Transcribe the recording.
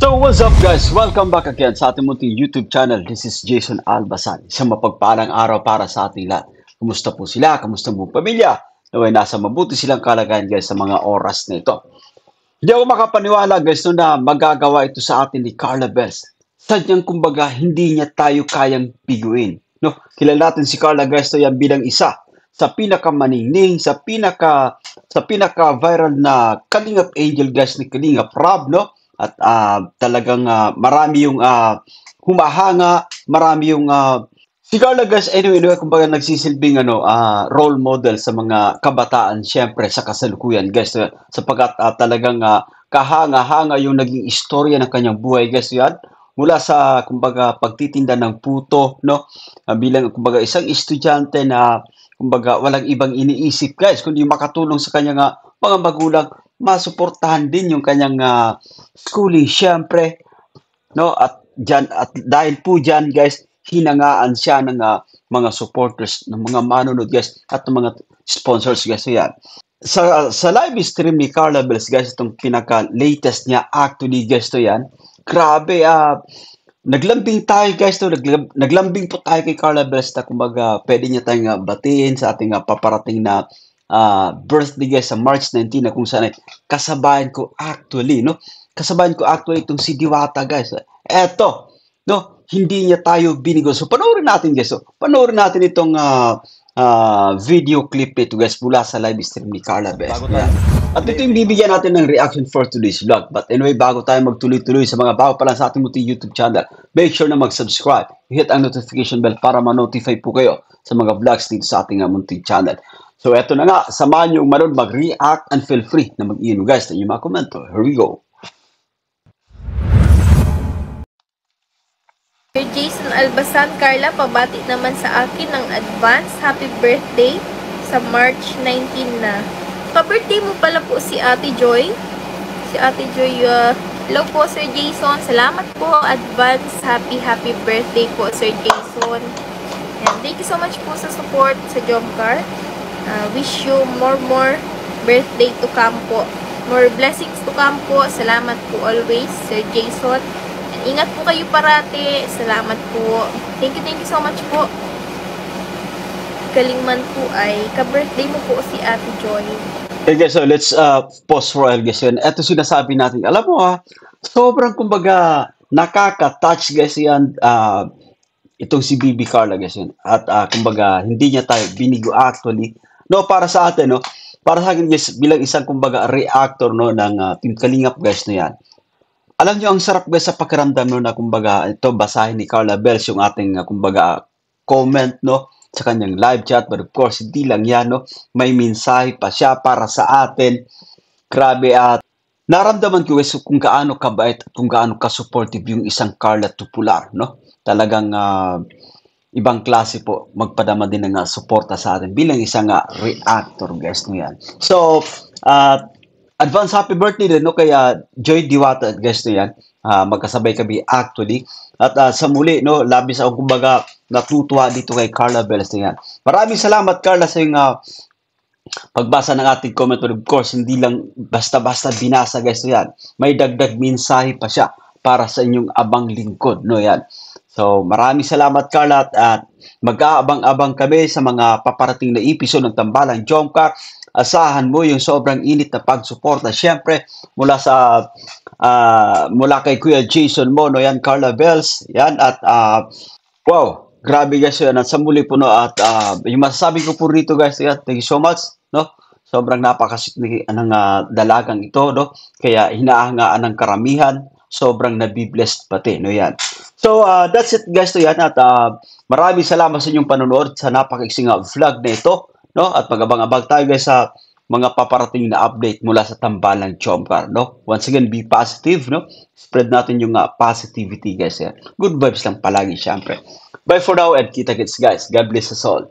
So what's up guys? Welcome back again sa ating munting YouTube channel. This is Jason Albasan. Isang mapagpalang araw para sa ating lahat. Kumusta po sila? Kumusta po pamilya? Naway nasa mabuti silang kalagayan guys sa mga oras na ito. Hindi ako makapaniwala guys no, na magagawa ito sa atin ni Carla Bells. Sadyang kumbaga hindi niya tayo kayang biguin. No? Kilala natin si Carla guys no, yan bilang isa sa pinakamaningning, sa pinaka viral na Kalingap Angel guys ni Kalingap Rob, no? At talagang marami yung humahanga, marami yung si Carla guys anyway kumbaga nagsisilbing role model sa mga kabataan syempre sa kasalukuyan guys sapagkat talagang kahanga-hanga yung naging istorya ng kanyang buhay guys yan mula sa kumbaga pagtitinda ng puto no. Bilang kumbaga isang estudyante na kumbaga walang ibang iniisip guys kundi makatulong sa kanyang mga magulang, masuportahan din yung kanyang schooling syempre no. At dahil po diyan guys hinangaan siya ng mga supporters, ng mga manonood guys at ng mga sponsors guys. So yan, sa live stream ni Carla Bells guys, itong pinaka latest niya actually guys to yan, grabe naglambing tayo guys to, naglambing po tayo kay Carla Bells na kumbaga pwede niya tayong batiin sa ating paparating na birthday guys sa March 19 na kung saan ay kasabayan ko actually itong si Diwata guys. Eto no, hindi niya tayo binigo. So panoorin natin guys. So panoorin natin itong video clip nito guys mula sa live stream ni Carla Bells. At ito yung bibigyan natin ng reaction for today's vlog. But anyway, bago tayo magtuloy-tuloy sa mga bago pa lang sa ating munting YouTube channel, make sure na mag-subscribe, hit ang notification bell para ma-notify po kayo sa mga vlogs dito sa ating munting channel. So eto na nga, samahan nyo manood, mag-react and feel free na mag-iino guys na yung mga komento. Here we go. Sir Jason Albasan, Carla, pabati naman sa akin ng advance. Happy birthday sa March 19 na. Pa-birthday mo pala po si Ate Joy. Si Ate Joy, hello po Sir Jason. Salamat po, advance. Happy birthday po Sir Jason. And thank you so much po sa support sa Jomcar. Wish you more birthday to come po. More blessings to come po. Salamat po always Sir Jason. Ingat po kayo parati. Salamat po. Thank you so much po. Kalingman po ay ka-birthday mo po si Ate Joy. Okay guys, so let's pause for a while guys. Ito sinasabi natin. Alam mo sobrang kumbaga nakaka-touch guys yan. Itong si Bibi Carla guys yun. At kumbaga hindi niya tayo binigo actually. No, para sa atin no. Para sa akin guys bilang isang kumbaga reactor no ng Team Kalingap guys na yan. Alam niyo ang sarap guys sa pakiramdam no na kumbaga ito basahin ni Carla Bells yung ating kumbaga comment no sa kanyang live chat, but of course hindi lang yan no, may mensahe pa siya para sa atin. Grabe at naramdaman ko guys kung gaano kabait at kung gaano ka-supportive yung isang Carla Tupular no. Talagang ibang klase po magpadama din ng suporta sa atin bilang isang reactor guys no yan. So advance happy birthday din no kaya Joy Diwata guys no yan. Magkasabay kami actually. At sa muli no, labis ako kumbaga natutuwa dito kay Carla Bells no yan. Maraming salamat Carla sa yung pagbasa ng ating comment, but of course hindi lang basta-basta binasa guys no yan. May dagdag mensahe pa siya para sa inyong abang lingkod no yan. So maraming salamat Carla at mag-aabang-abang kami sa mga paparating na episode ng Tambalang Jomcar. Asahan mo yung sobrang init na pagsuporta syempre mula kay Kuya Jason mo no yan, Carla Bells yan. At wow, grabe guys yan. At sa muli po no at yung masasabi ko po rito guys yan, thank you so much no. Sobrang napakasik ng dalagang ito no, kaya hinahangaan ng karamihan, sobrang nabiblessed pati no yan. So that's it guys to yan. At maraming salamat sa inyong panonood sa napakaiksing vlog na ito no, at mag-abang-abang tayo guys sa mga paparating na update mula sa Tambalang Jomcar no. Once again, be positive no, spread natin yung positivity guys yan. Good vibes lang palagi syempre. Bye for now and kita-kits guys. God bless us all.